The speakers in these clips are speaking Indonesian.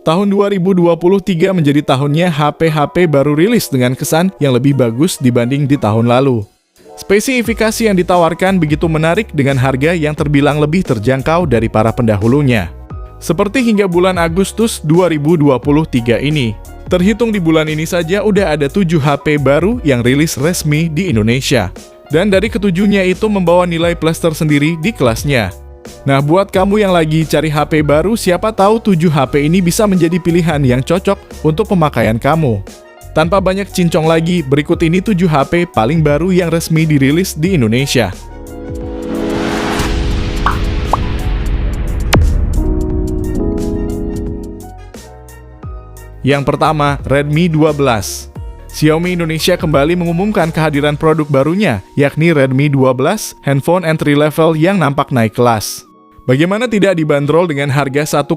Tahun 2023 menjadi tahunnya HP-HP baru rilis dengan kesan yang lebih bagus dibanding di tahun lalu. Spesifikasi yang ditawarkan begitu menarik dengan harga yang terbilang lebih terjangkau dari para pendahulunya. Seperti hingga bulan Agustus 2023 ini. Terhitung di bulan ini saja udah ada 7 HP baru yang rilis resmi di Indonesia. Dan dari ketujuhnya itu membawa nilai plus tersendiri di kelasnya. Nah, buat kamu yang lagi cari HP baru, siapa tahu 7 HP ini bisa menjadi pilihan yang cocok untuk pemakaian kamu. Tanpa banyak cincong lagi, berikut ini 7 HP paling baru yang resmi dirilis di Indonesia. Yang pertama, Redmi 12. Xiaomi Indonesia kembali mengumumkan kehadiran produk barunya, yakni Redmi 12, handphone entry level yang nampak naik kelas. Bagaimana tidak dibanderol dengan harga 1,8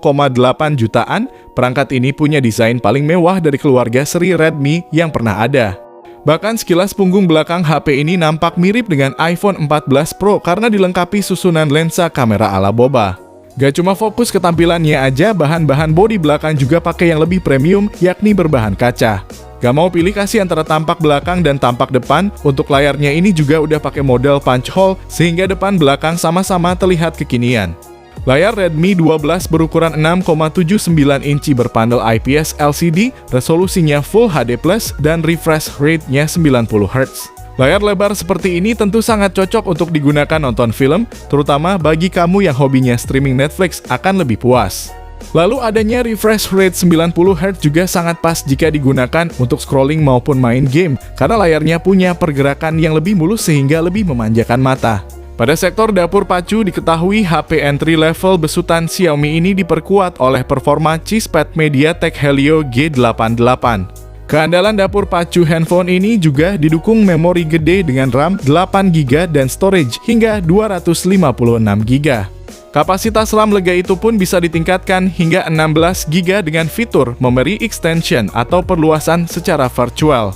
jutaan, perangkat ini punya desain paling mewah dari keluarga seri Redmi yang pernah ada. Bahkan sekilas punggung belakang HP ini nampak mirip dengan iPhone 14 Pro karena dilengkapi susunan lensa kamera ala boba. Gak cuma fokus ke tampilannya aja, bahan-bahan bodi belakang juga pakai yang lebih premium, yakni berbahan kaca. Gak mau pilih kasih antara tampak belakang dan tampak depan, untuk layarnya ini juga udah pakai model punch hole, sehingga depan belakang sama-sama terlihat kekinian. Layar Redmi 12 berukuran 6,79 inci berpanel IPS LCD, resolusinya Full HD+, dan refresh rate-nya 90 Hz. Layar lebar seperti ini tentu sangat cocok untuk digunakan nonton film, terutama bagi kamu yang hobinya streaming Netflix akan lebih puas. Lalu adanya refresh rate 90 Hz juga sangat pas jika digunakan untuk scrolling maupun main game, karena layarnya punya pergerakan yang lebih mulus sehingga lebih memanjakan mata. Pada sektor dapur pacu diketahui HP entry level besutan Xiaomi ini diperkuat oleh performa chipset MediaTek Helio G88. Keandalan dapur pacu handphone ini juga didukung memori gede dengan RAM 8GB dan storage hingga 256GB. Kapasitas RAM lega itu pun bisa ditingkatkan hingga 16GB dengan fitur memory extension atau perluasan secara virtual.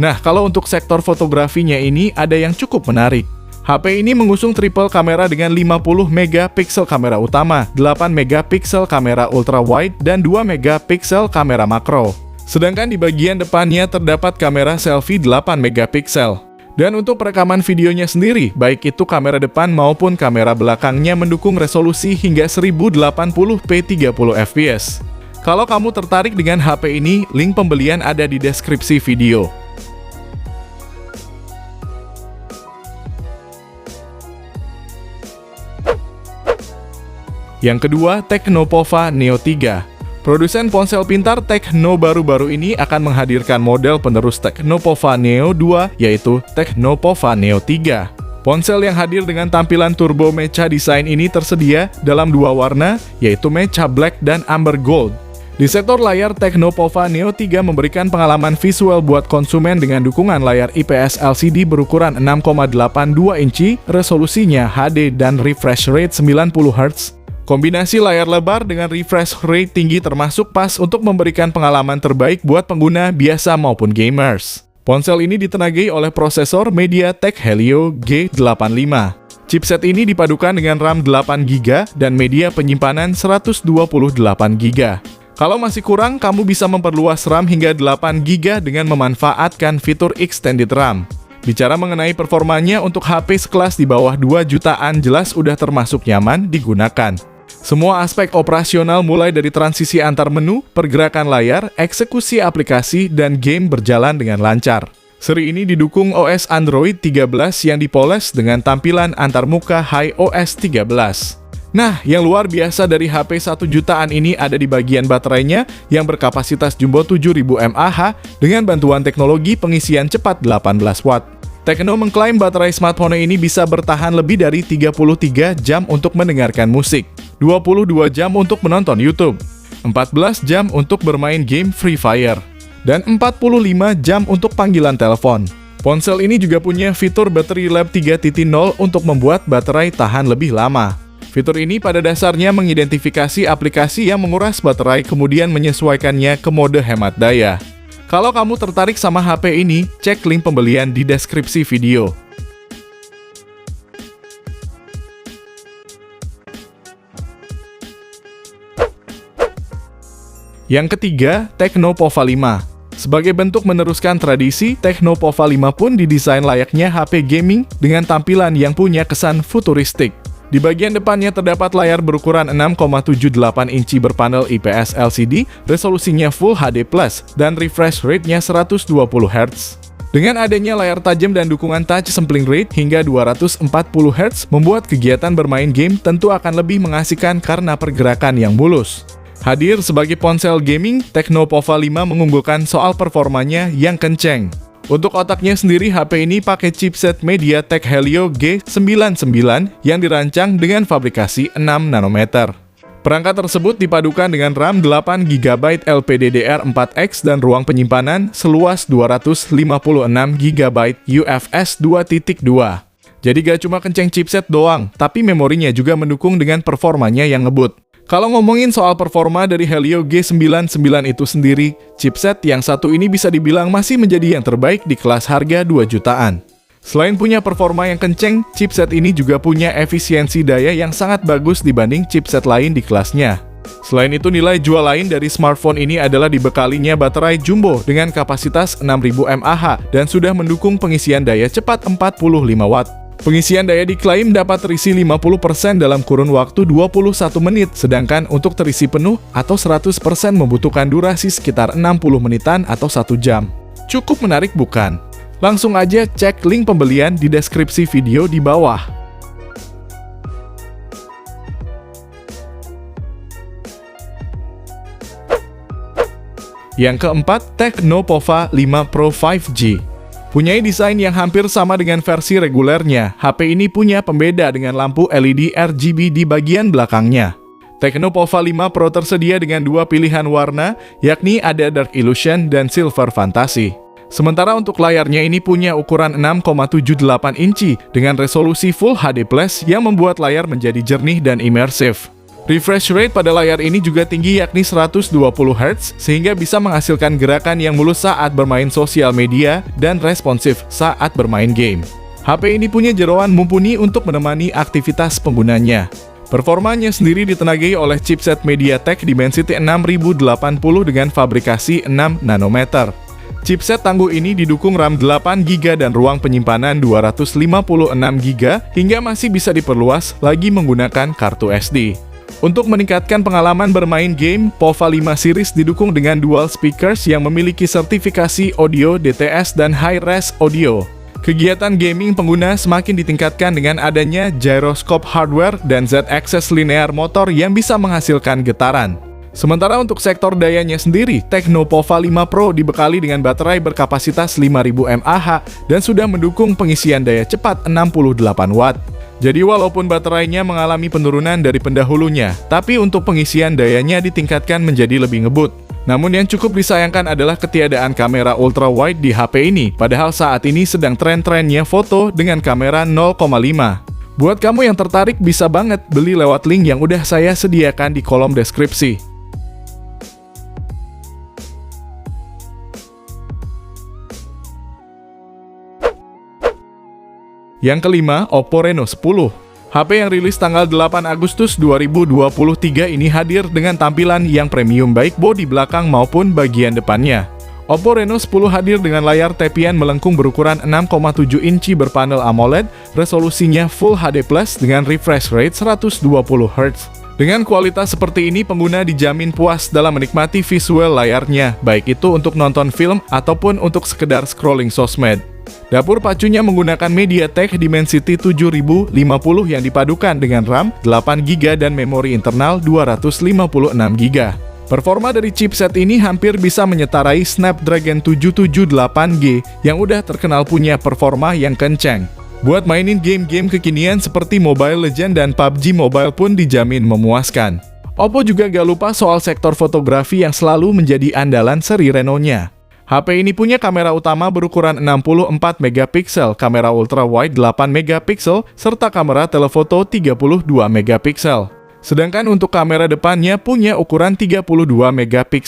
Nah, kalau untuk sektor fotografinya ini ada yang cukup menarik. HP ini mengusung triple kamera dengan 50MP kamera utama, 8MP kamera ultra wide, dan 2MP kamera makro. Sedangkan di bagian depannya terdapat kamera selfie 8MP. Dan untuk perekaman videonya sendiri, baik itu kamera depan maupun kamera belakangnya mendukung resolusi hingga 1080p 30fps. Kalau kamu tertarik dengan HP ini, link pembelian ada di deskripsi video. Yang kedua, Tecnopova Neo 3. Produsen ponsel pintar Tecno baru-baru ini akan menghadirkan model penerus Tecnopova Neo 2, yaitu Tecnopova Neo 3. Ponsel yang hadir dengan tampilan turbo mecha desain ini tersedia dalam 2 warna, yaitu mecha black dan amber gold. Di sektor layar, Tecnopova Neo 3 memberikan pengalaman visual buat konsumen dengan dukungan layar IPS LCD berukuran 6,82 inci, resolusinya HD dan refresh rate 90 Hz. Kombinasi layar lebar dengan refresh rate tinggi termasuk pas untuk memberikan pengalaman terbaik buat pengguna biasa maupun gamers. Ponsel ini ditenagai oleh prosesor MediaTek Helio G85. Chipset ini dipadukan dengan RAM 8GB dan media penyimpanan 128GB. Kalau masih kurang, kamu bisa memperluas RAM hingga 8GB dengan memanfaatkan fitur Extended RAM. Bicara mengenai performanya, untuk HP sekelas di bawah 2 jutaan jelas udah termasuk nyaman digunakan. Semua aspek operasional mulai dari transisi antar menu, pergerakan layar, eksekusi aplikasi, dan game berjalan dengan lancar. Seri ini didukung OS Android 13 yang dipoles dengan tampilan antarmuka HiOS 13. Nah, yang luar biasa dari HP 1 jutaan ini ada di bagian baterainya yang berkapasitas jumbo 7000 mAh dengan bantuan teknologi pengisian cepat 18 watt. Tecno mengklaim baterai smartphone ini bisa bertahan lebih dari 33 jam untuk mendengarkan musik, 22 jam untuk menonton YouTube, 14 jam untuk bermain game Free Fire, dan 45 jam untuk panggilan telepon. Ponsel ini juga punya fitur Battery Lab 3.0 untuk membuat baterai tahan lebih lama. Fitur ini pada dasarnya mengidentifikasi aplikasi yang menguras baterai kemudian menyesuaikannya ke mode hemat daya. Kalau kamu tertarik sama HP ini, cek link pembelian di deskripsi video. Yang ketiga, Tecno Pova 5. Sebagai bentuk meneruskan tradisi, Tecno Pova 5 pun didesain layaknya HP gaming dengan tampilan yang punya kesan futuristik. Di bagian depannya terdapat layar berukuran 6,78 inci berpanel IPS LCD, resolusinya Full HD+, dan refresh rate-nya 120 Hz. Dengan adanya layar tajam dan dukungan touch sampling rate hingga 240 Hz, membuat kegiatan bermain game tentu akan lebih mengasihkan karena pergerakan yang mulus. Hadir sebagai ponsel gaming, Tecno Pova 5 mengunggulkan soal performanya yang kenceng. Untuk otaknya sendiri, HP ini pakai chipset MediaTek Helio G99 yang dirancang dengan fabrikasi 6 nanometer. Perangkat tersebut dipadukan dengan RAM 8GB LPDDR4X dan ruang penyimpanan seluas 256GB UFS 2.2. Jadi gak cuma kenceng chipset doang, tapi memorinya juga mendukung dengan performanya yang ngebut. Kalau ngomongin soal performa dari Helio G99 itu sendiri, chipset yang satu ini bisa dibilang masih menjadi yang terbaik di kelas harga 2 jutaan. Selain punya performa yang kenceng, chipset ini juga punya efisiensi daya yang sangat bagus dibanding chipset lain di kelasnya. Selain itu, nilai jual lain dari smartphone ini adalah dibekalinya baterai jumbo dengan kapasitas 6000 mAh dan sudah mendukung pengisian daya cepat 45 Watt. Pengisian daya diklaim dapat terisi 50% dalam kurun waktu 21 menit, sedangkan untuk terisi penuh atau 100% membutuhkan durasi sekitar 60 menitan atau 1 jam. Cukup menarik bukan? Langsung aja cek link pembelian di deskripsi video di bawah. Yang keempat, Tecno Pova 5 Pro 5G. Punyai desain yang hampir sama dengan versi regulernya, HP ini punya pembeda dengan lampu LED RGB di bagian belakangnya. Tecno Pova 5 Pro tersedia dengan dua pilihan warna, yakni ada Dark Illusion dan Silver Fantasy. Sementara untuk layarnya ini punya ukuran 6,78 inci dengan resolusi Full HD+, yang membuat layar menjadi jernih dan imersif. Refresh rate pada layar ini juga tinggi, yakni 120 Hz, sehingga bisa menghasilkan gerakan yang mulus saat bermain sosial media dan responsif saat bermain game. HP ini punya jeroan mumpuni untuk menemani aktivitas penggunanya. Performanya sendiri ditenagai oleh chipset MediaTek Dimensity 6080 dengan fabrikasi 6 nanometer. Chipset tangguh ini didukung RAM 8GB dan ruang penyimpanan 256GB hingga masih bisa diperluas lagi menggunakan kartu SD. Untuk meningkatkan pengalaman bermain game, Pova 5 series didukung dengan dual speakers yang memiliki sertifikasi audio DTS dan high-res audio. Kegiatan gaming pengguna semakin ditingkatkan dengan adanya gyroscope hardware dan Z-axis linear motor yang bisa menghasilkan getaran. Sementara untuk sektor dayanya sendiri, Tecno Pova 5 Pro dibekali dengan baterai berkapasitas 5000 mAh dan sudah mendukung pengisian daya cepat 68 Watt. Jadi walaupun baterainya mengalami penurunan dari pendahulunya, tapi untuk pengisian dayanya ditingkatkan menjadi lebih ngebut. Namun yang cukup disayangkan adalah ketiadaan kamera ultra wide di HP ini, padahal saat ini sedang tren-trennya foto dengan kamera 0,5. Buat kamu yang tertarik bisa banget beli lewat link yang udah saya sediakan di kolom deskripsi. Yang kelima, Oppo Reno 10. HP yang rilis tanggal 8 Agustus 2023 ini hadir dengan tampilan yang premium baik bodi belakang maupun bagian depannya. Oppo Reno 10 hadir dengan layar tepian melengkung berukuran 6,7 inci berpanel AMOLED, resolusinya Full HD+ dengan refresh rate 120 Hz. Dengan kualitas seperti ini, pengguna dijamin puas dalam menikmati visual layarnya, baik itu untuk nonton film ataupun untuk sekedar scrolling sosmed. Dapur pacunya menggunakan MediaTek Dimensity 7050 yang dipadukan dengan RAM 8GB dan memori internal 256GB. Performa dari chipset ini hampir bisa menyetarai Snapdragon 778G yang udah terkenal punya performa yang kenceng. Buat mainin game-game kekinian seperti Mobile Legends dan PUBG Mobile pun dijamin memuaskan. Oppo juga gak lupa soal sektor fotografi yang selalu menjadi andalan seri Reno-nya. HP ini punya kamera utama berukuran 64 MP, kamera ultrawide 8 MP, serta kamera telefoto 32 MP. Sedangkan untuk kamera depannya punya ukuran 32 MP.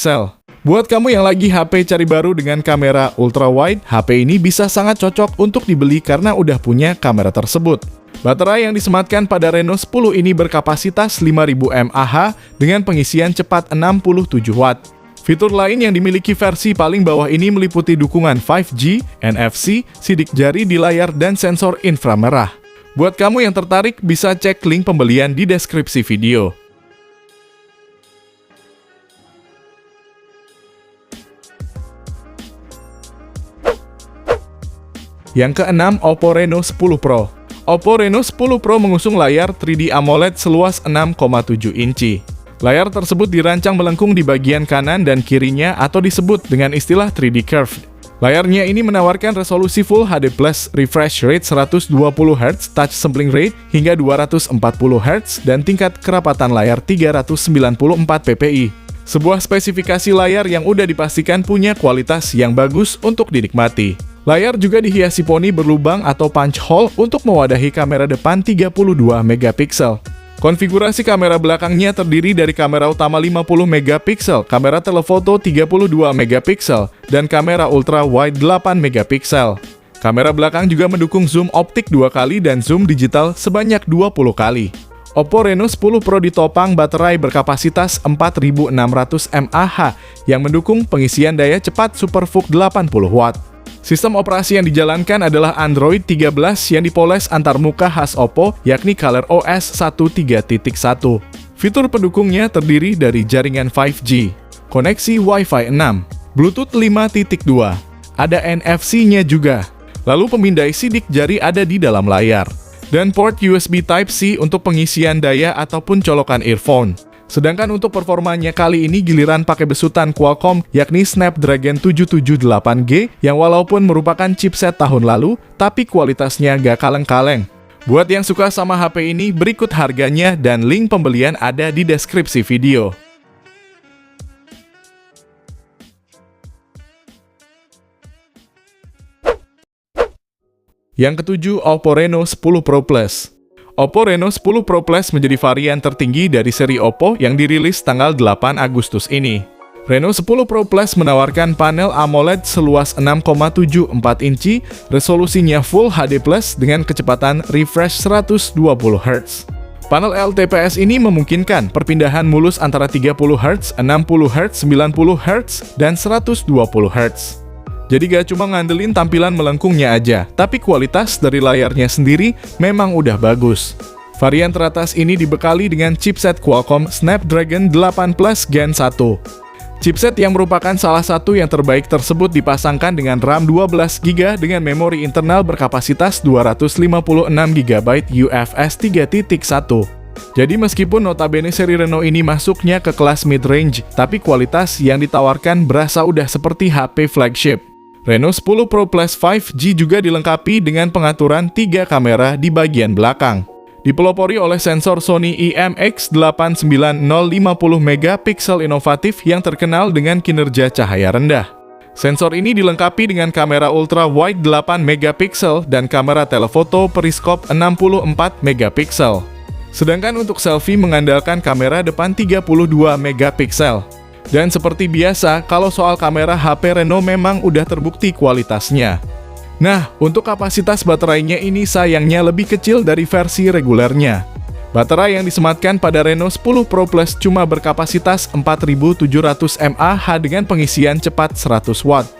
Buat kamu yang lagi HP cari baru dengan kamera ultrawide, HP ini bisa sangat cocok untuk dibeli karena udah punya kamera tersebut. Baterai yang disematkan pada Reno 10 ini berkapasitas 5000 mAh dengan pengisian cepat 67 Watt. Fitur lain yang dimiliki versi paling bawah ini meliputi dukungan 5G, NFC, sidik jari di layar, dan sensor inframerah. Buat kamu yang tertarik, bisa cek link pembelian di deskripsi video. Yang keenam, Oppo Reno 10 Pro. Oppo Reno 10 Pro mengusung layar 3D AMOLED seluas 6,7 inci. Layar tersebut dirancang melengkung di bagian kanan dan kirinya atau disebut dengan istilah 3D curved. Layarnya ini menawarkan resolusi Full HD+, refresh rate 120Hz, touch sampling rate hingga 240Hz, dan tingkat kerapatan layar 394 ppi. Sebuah spesifikasi layar yang udah dipastikan punya kualitas yang bagus untuk dinikmati. Layar juga dihiasi poni berlubang atau punch hole untuk mewadahi kamera depan 32 megapiksel. Konfigurasi kamera belakangnya terdiri dari kamera utama 50 megapiksel, kamera telefoto 32 megapiksel, dan kamera ultra wide 8 megapiksel. Kamera belakang juga mendukung zoom optik 2 kali dan zoom digital sebanyak 20 kali. Oppo Reno 10 Pro ditopang baterai berkapasitas 4600 mAh yang mendukung pengisian daya cepat SuperVOOC 80 Watt. Sistem operasi yang dijalankan adalah Android 13 yang dipoles antarmuka khas Oppo, yakni ColorOS 13.1. Fitur pendukungnya terdiri dari jaringan 5G, koneksi Wi-Fi 6, Bluetooth 5.2, ada NFC-nya juga, lalu pemindai sidik jari ada di dalam layar, dan port USB Type-C untuk pengisian daya ataupun colokan earphone. Sedangkan untuk performanya kali ini giliran pakai besutan Qualcomm yakni Snapdragon 778G yang walaupun merupakan chipset tahun lalu, tapi kualitasnya gak kaleng-kaleng. Buat yang suka sama HP ini, berikut harganya dan link pembelian ada di deskripsi video. Yang ketujuh, Oppo Reno 10 Pro Plus. Oppo Reno 10 Pro Plus menjadi varian tertinggi dari seri Oppo yang dirilis tanggal 8 Agustus ini. Reno 10 Pro Plus menawarkan panel AMOLED seluas 6,74 inci, resolusinya Full HD+ dengan kecepatan refresh 120Hz. Panel LTPS ini memungkinkan perpindahan mulus antara 30Hz, 60Hz, 90Hz, dan 120Hz. Jadi gak cuma ngandelin tampilan melengkungnya aja, tapi kualitas dari layarnya sendiri memang udah bagus. Varian teratas ini dibekali dengan chipset Qualcomm Snapdragon 8 Plus Gen 1. Chipset yang merupakan salah satu yang terbaik tersebut dipasangkan dengan RAM 12GB dengan memori internal berkapasitas 256GB UFS 3.1. Jadi meskipun notabene seri Reno ini masuknya ke kelas mid-range, tapi kualitas yang ditawarkan berasa udah seperti HP flagship. Reno 10 Pro Plus 5G juga dilengkapi dengan pengaturan 3 kamera di bagian belakang. Dipelopori oleh sensor Sony IMX890 50 megapiksel inovatif yang terkenal dengan kinerja cahaya rendah. Sensor ini dilengkapi dengan kamera ultra wide 8 megapiksel dan kamera telefoto periskop 64 megapiksel. Sedangkan untuk selfie mengandalkan kamera depan 32 megapiksel. Dan seperti biasa, kalau soal kamera HP Reno memang udah terbukti kualitasnya. Nah, untuk kapasitas baterainya ini sayangnya lebih kecil dari versi regulernya. Baterai yang disematkan pada Reno 10 Pro Plus cuma berkapasitas 4700 mAh dengan pengisian cepat 100 Watt.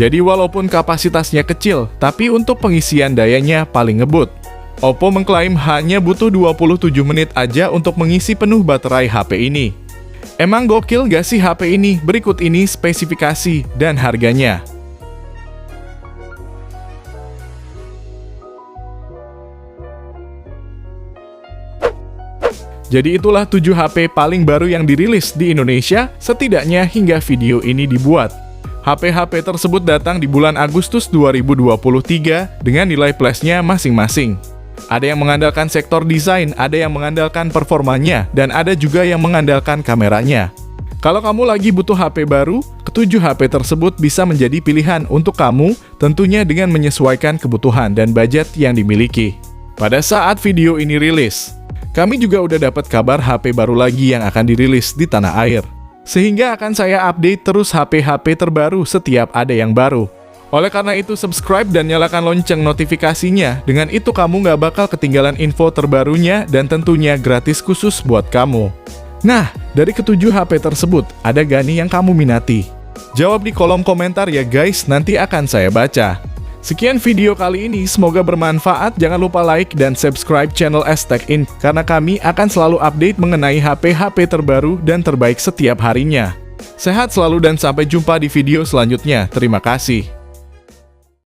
Jadi walaupun kapasitasnya kecil, tapi untuk pengisian dayanya paling ngebut. Oppo mengklaim hanya butuh 27 menit aja untuk mengisi penuh baterai HP ini. Emang gokil gak sih HP ini? Berikut ini spesifikasi dan harganya. Jadi itulah 7 HP paling baru yang dirilis di Indonesia, setidaknya hingga video ini dibuat. HP-HP tersebut datang di bulan Agustus 2023 dengan nilai plusnya masing-masing. Ada yang mengandalkan sektor desain, ada yang mengandalkan performanya, dan ada juga yang mengandalkan kameranya. Kalau kamu lagi butuh HP baru, ketujuh HP tersebut bisa menjadi pilihan untuk kamu, tentunya dengan menyesuaikan kebutuhan dan budget yang dimiliki. Pada saat video ini rilis, kami juga udah dapat kabar HP baru lagi yang akan dirilis di tanah air. Sehingga akan saya update terus HP-HP terbaru setiap ada yang baru. Oleh karena itu, subscribe dan nyalakan lonceng notifikasinya. Dengan itu kamu nggak bakal ketinggalan info terbarunya dan tentunya gratis khusus buat kamu. Nah, dari ketujuh HP tersebut, ada gak nih yang kamu minati? Jawab di kolom komentar ya guys, nanti akan saya baca. Sekian video kali ini, semoga bermanfaat. Jangan lupa like dan subscribe channel STechIn, karena kami akan selalu update mengenai HP-HP terbaru dan terbaik setiap harinya. Sehat selalu dan sampai jumpa di video selanjutnya. Terima kasih.